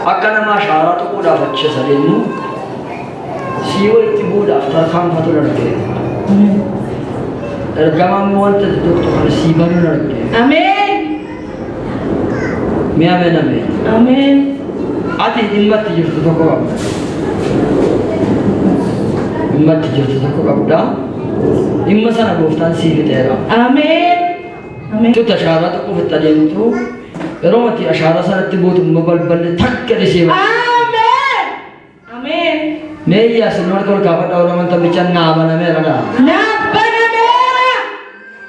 أكنا ما شارات ولا فتش سليمو سيوي تقول أفتر خام فتور رجع الجماعة موانت الدكتور السيبان رجع آمين ميا منا مي آمين أتي إمت تجرت تقوى إمت تجرت تقوى أبدا إما سنة بوفتان سيف تيرا آمين آمين تو تشارات کو فتالين تو رومتي أشارة سنة تبوت مبل بل تك رسيبا آمين آمين ميا سنور كل كافر أولا من تبيشان نابنا ميرا نابنا ميرا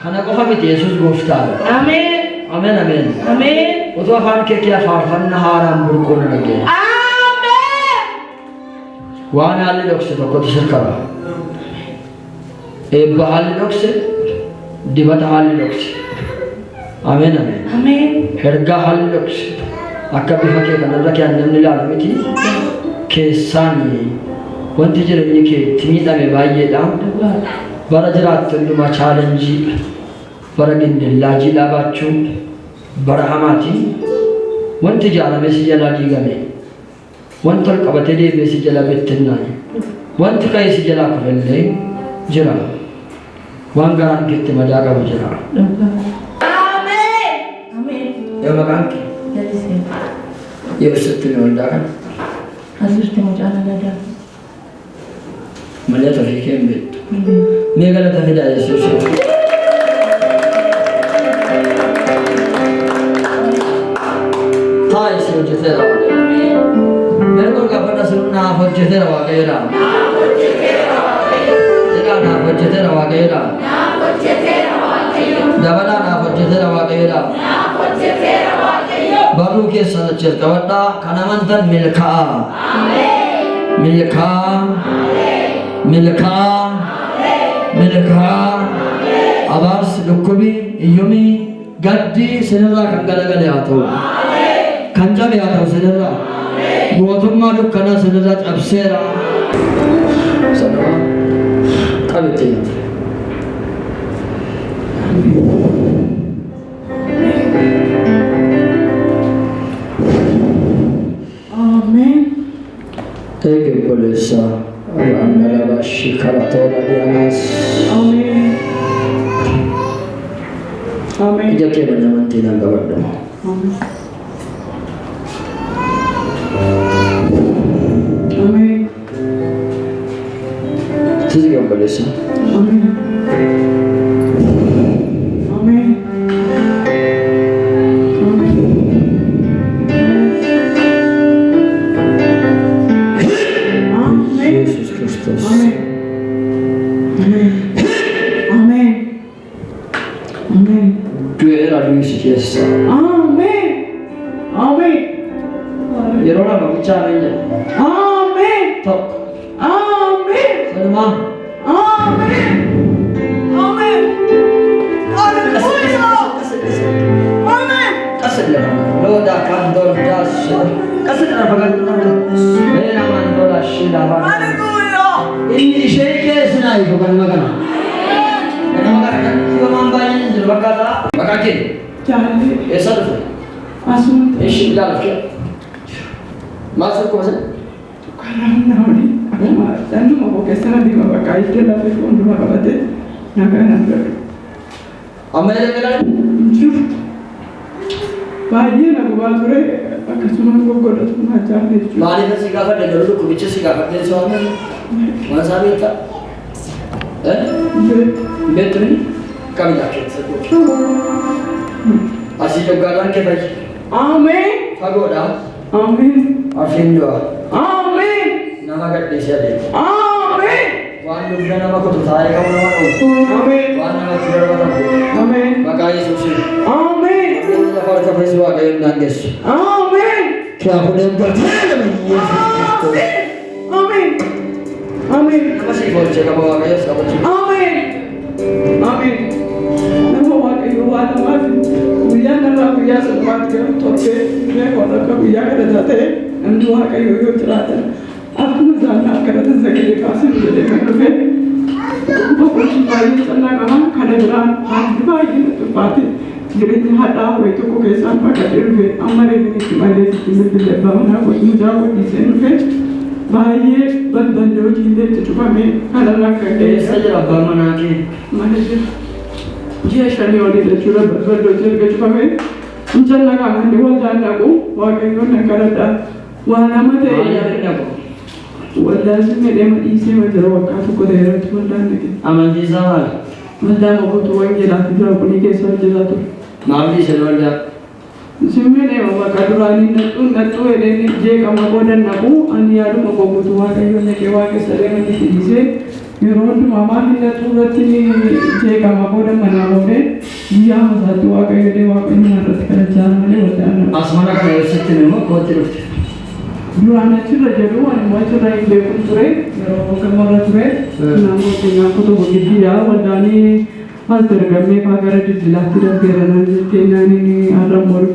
خنا كوفا بيت يسوع بوفتان آمين آمين آمين آمين وتوا فان كيا فارفن نهارم بركون لگے آمين وانا على لوكس تو قد شكرا اے بحال لوكس دبت حال لوكس آمين آمين آمين هرگا حال لوكس أكبر فكي كنا لكي أن نمني لعلمتي كيساني وانت جرني كي تميدا مبايي دام برجرات تلما چالنجي برگن لاجي لاباچو برهاماتي وانت جالا ميسي جلا ديغامي وانت القبتي دي ميسي جلا بتناي وانت كايسي جلا كفلي جرا وانغران كيت مداغا بجرا آمين آمين يا مكانك يوسفتني ولداك أزرت مجانا لدى مليت في كم بيت ميغلا تهدا يسوع هاي سيو جثيرا मेरे को कपड़ा सुनना हो जथेरा वगैरह तेरा ना हो जथेरा वगैरह डबला ना हो जथेरा वगैरह बारू के सनचर कवटा खनमंतन मिलखा मिलखा मिलखा मिलखा आवाज लुकुबी युमी गद्दी सिनरा कंगलगले आतो खंजा भी आता सिनरा गोधुमा दुखना सिनरा अबसेरा सनवा कविते آمين एक पुलिसा रामला बाशी खरातोला दियानास آمين آمين जके बनवंती ना गवडो آمين آمين تيجي पुलिसा آمين آمين Jesús Kristus آمين آمين آمين tu era lui si chiesa آمين آمين yerona babichana ile آمين to آمين salma آمين آمين هللويا آمين kasel lo da kan dol das kasel na bagal mera man dola shila ba هللويا inni sheke sunai ko kan magana kana magana kan ko mambayin dil bakata bakake جعلني esal أسمت ايش لا كده ما سكوا زين كلامنا هوني أما لأنه ما بقى سنة دي ما بقى يتلا في فون ما بقى ده نعم نعم اما ele kala شوف باجي أنا بقول ترى أكسونا بقول ده ما جاني شوف mari ka siga fa de dolu ko biche siga fa de so ma sabe ta betri kami da ke sa asi jogaran ke bhai آمين pagoda آمين afindo آمين nama gadde se de آمين wan dubna nama ko thai ka nama ko آمين wan nama tirada ta آمين makai sushi آمين illa par ka faiswa ga nanges آمين kya hone barthe آمين آمين namasi bolche ka bawa ga sa bolche آمين آمين نمو واقعي هو أنا ما في ويا نلا ويا سلمان كم توكي मैं कौन का बिया कर जाते हैं अंदर वहाँ का यो यो चलाते हैं आपको जानना करते सके के पास मुझे देखा तो फिर वो कुछ बाई चलना कहाँ खाने बुला हाथ दिवाई की तो बातें jireenya haadhaa wayii tokko keessaan baqatee dhufe amma reefinitti malee itti bilbilee baanaa mucaa guddisee dhufe baay'ee balballi hojiilee itti cufame kanarraa akka Eessa jira abbaan manaa kee? mana jira. Ji'a 5 olii jechuudha balballi hojii erga cufame mucaan nagaa manni waldaan dhaqu waaqayyoon na kadhadha waa nama ta'e Maaliif dhaqu? waldaan sun jedhee madhiisee majira waggaa tokko ta'e irratti waldaan dhaqe. Amantii isaa maali? Waldaan mabuutu wangeelaatti jira kunii keessa hojjetaa ture. Maaf dhiise waldaa? Simmee deema bakka duraanii nattuu jedhee jeeqama booda naqu ani yaaduma qomutu waaqayyoon naqee waaqessa deemanii dhiisee yeroo hundumaa maali nattuu irratti jeeqama booda manaa boodee guyyaa masaatti waaqayyoon waaqayyoon irratti kadhachaa malee waldaan naqu. As mana kana eessatti immoo kootti dhufte? Duraan achirra jedhu ani immoo achirra hin beekun ture yeroo gamarra ture naannoo keenyaa kutubu giddiidha waldaanii Pastor Gammee fa'aa gara daldalaatti darbeera naan jettee naani har'aan boru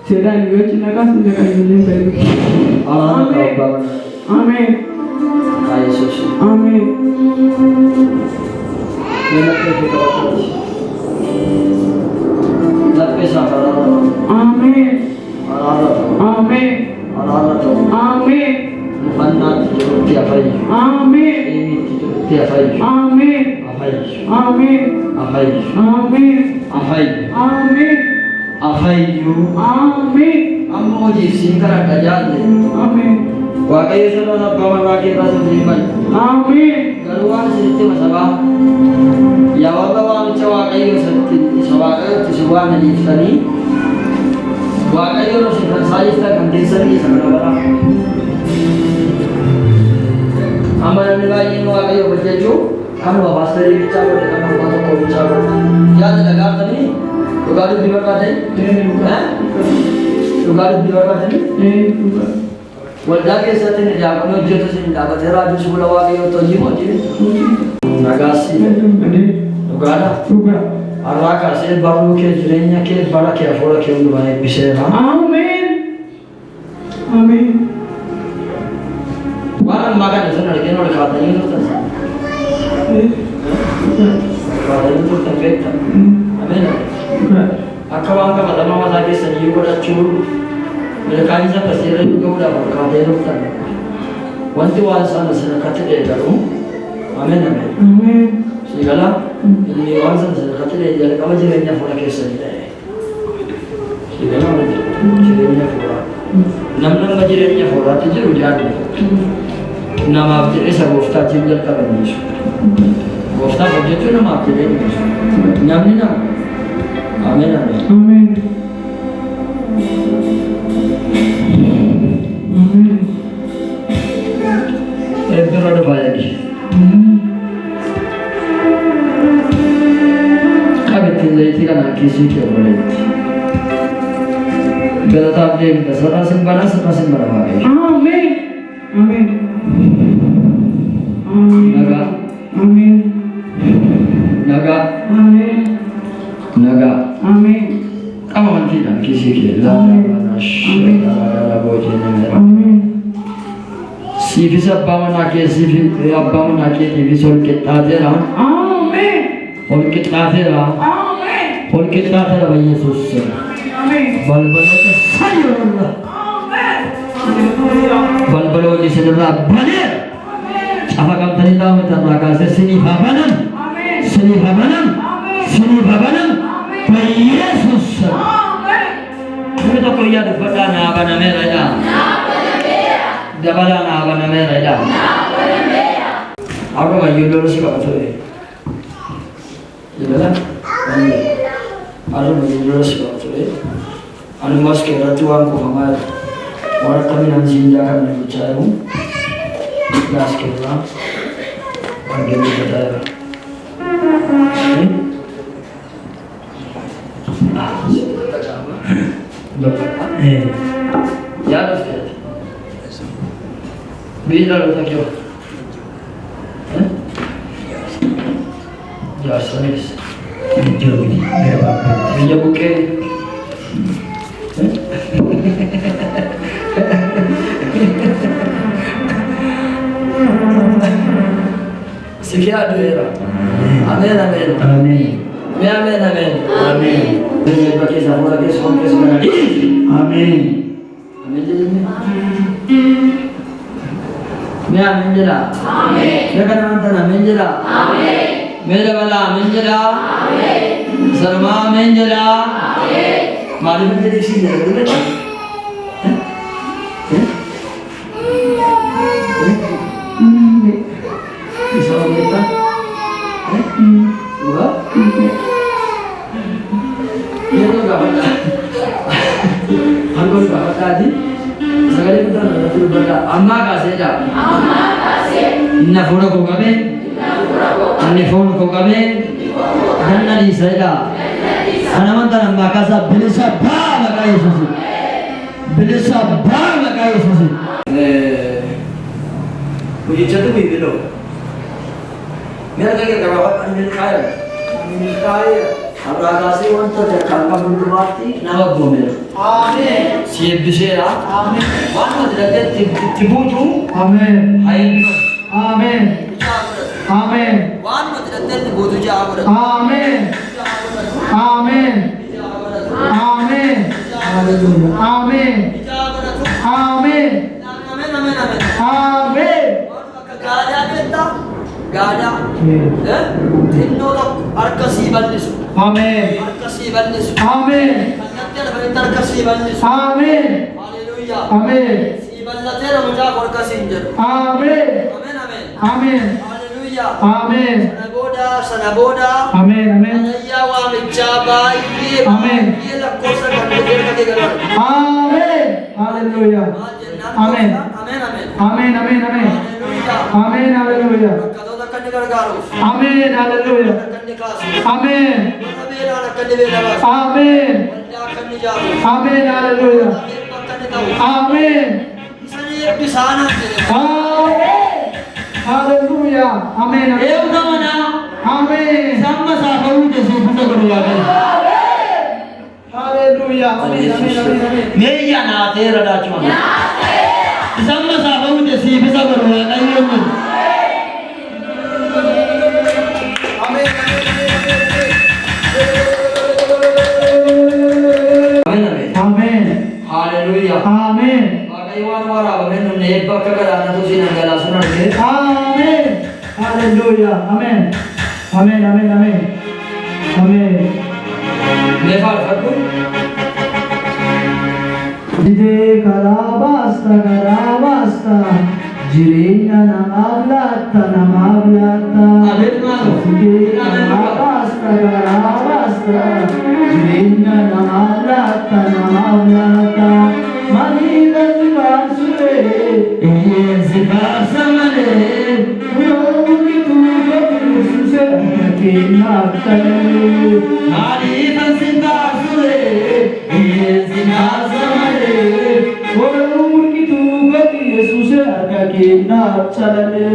seedaan yoo cina kaasni naqaa ijoolleen baay'ee. Ameen. Yesus. Ameen. Laphee isaa faraara. Ameen. Faraara. Ameen. Faraara ta'u. Ameen. Ufannaatti jirutti afayyu. Ameen. Eeyitti jirutti afayyu. Ameen. Afayyu. Ameen. Afayyu. Ameen. Afayyu. Ameen. Afayyu. Ameen. Amma hojiif siin kadhadha jaalle. Ameen. Waaqayyo sirna abbaa warraa kee irraa siif himan. Ameen. Garuu waan isinitti masabaa yaa warra waamicha waaqayyo isa waaqayyotti si waan dhiiftanii waaqayyo irra si saayifta kan teessanii isa kana baraa. Amma namni baay'een waaqayyo hojjechuu kanuma paasterii bichaa godhe kan abbaa tokko bichaa godhe. Yaada dhagaaftanii dhugaa dubbii barbaadanii? Dhugaa dubbii barbaadanii? Waldaa keessatti ni daakuu hojjetu sin dhaabatee raajuu si bula waaqayyoo hojii hojii nagaasi dhugaadha. Har'aa kaasee barruu kee jireenya kee bara kee hafuura kee hundumaa eebbiseera. Ameen. Ameen. Waan ammaa kana sun arginu ol kaatanii turtan. Kaatanii turtan beektan. Ameen. Akka waan qabatamaa mataa keessanii godhachuu Mereka bisa bersirai juga udah berkata dokter. Wanti wansan sedekati dia garu. Amin amin. Amen. Segala ini wansan sedekati dia jadi kamu jadinya fora kesel dia. Segala macam jadinya fora. Nampak jadinya fora tu jadi ujian. Nama jadi saya gofta tinggal kalau ni. Gofta kerja tu nama apa dia? Namanya nama. Amin amin. Amen. Itu ada banyak ni. Kami tinggal di kana kisi ke boleh. Bila tak dia kita serasin mana lagi. Amen. Amen. Naga, Amen. naga, Amen. naga. Amen. Kamu nanti nak kisi ke lah. Ada boleh ni. Amen. Sifi sabba manake sifi abba manake tivi sol kitta tera. Amen. Ol kitta tera. Amen. Ol kitta tera भाई Yesus. Amen. बलबलो के सल्लल्लाह. Amen. बलबलो जिसे नरा बने. apa kamu tadi tahu tentang raka sini babanam. Amen. Sini babanam. Sini babanam. भाई Yesus. Amen. Kita kau ya dapat apa namanya ya? Dapat apa namanya ya? Aku mah jual dulu sih kalau tu. Jual lah. Aku mah jual dulu sih kalau tu. Anu mas kira tuan ko hamar. Orang kami nanti jangan berbicara. Gas kira. Panggil berbicara. Ya Ustaz. Bila lo tak jauh? Ya serius. Jauh ni, berapa? Dia bukan. Sekian dua era. Amin amin. Amin. Amin amin. Amin. Bagi sama lagi sampai sebenarnya. Amin. Amin jadi. मैं आमीन जला मैं कहना मानता ना आमीन जला मेरे वाला आमीन जला शर्मा आमीन जला मालूम है तेरी सी जला बोले किसा बोलता हुआ ये तो गावता हमको गावता जी सगळे पुत्र तुला बघा अम्मा कासे जा इन्ना फोन को कबे अन्ने फोन को कबे गन्नरी सैदा हनुमंतन अम्मा कासा बिलिसा भा लगाई सुसी बिलिसा भा लगाई सुसी मुझे चतु भी बिलो मेरा क्या करवा अनिल काय अब आकाशी वन तो काका बुंदु मारती नवक गोमेर आमीन सिए बिसेरा आमीन वन मदरके तिबुतु आमीन हायल आमीन आमीन वन मदरके तिबुतु जावर आमीन आमीन आमीन आमीन आमीन आमीन आमीन गाजा बेटा गाजा तिन्नो तो अर्कसी बल्लिसु आमीन अर्कसी बल्लिसु आमीन कन्नतर बलितर अर्कसी बल्लिसु आमीन हालेलुया आमीन सी बल्लतेर मुजा अर्कसी इंजर आमीन आमीन आमीन आमीन हालेलुया आमीन सनबोडा आमीन आमीन या वा मिचाबा ये आमीन ये लकोसा कंदेर कदे गलर आमीन हालेलुया आमीन आमीन आमीन आमीन आमीन आमीन hallelujah Amin, haleluya. Amin. Amin. Amin, haleluya. Amin. Haleluya. Amin. Amin. Sama sama udah sudah berdoa. Haleluya. Meja na tera dah cuma. Sama sama udah sih bisa berdoa. Amin. Haleluya. Amin. Bagaimana wara amin ne bakagara tu sinagala sunarke. Amin. Haleluya. Amin. Amin amin amin. Amin. Lefal fakku. Dide karabasta jirena namavlata. Amin mano. Dide karabasta jirena namavlata. Mani vasure zivasamale yogi tu suse kinatale Mani vasure zivasamale yogi tu suse kinatale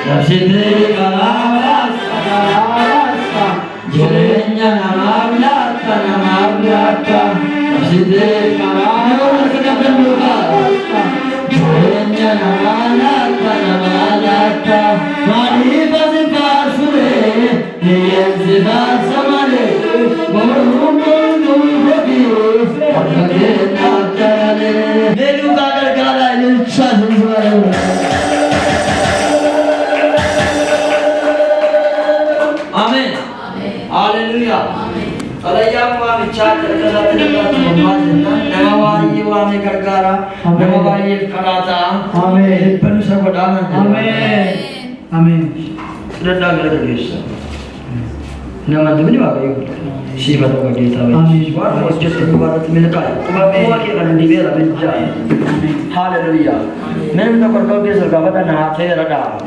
Rashide kalavasta jirenya namavlata Rashide kalavasta jirenya namavlata Mani vasure zivasamale yogi kinatale Melu kagargala ilcha Amin. Haleluya. Alayam wa bichar karkara tilaka tumma nama wari wa me karkara nama wari karata Amin. Penusa kodana Amin. Amin. Sudah gergeisa. Nama demi wa gayu. Shiva to gita wa. Amin. Wa wajjat mubarak milka. Tuba wa ke kan divera bijja. Haleluya. Mem to karkara ke sargavata na the rada.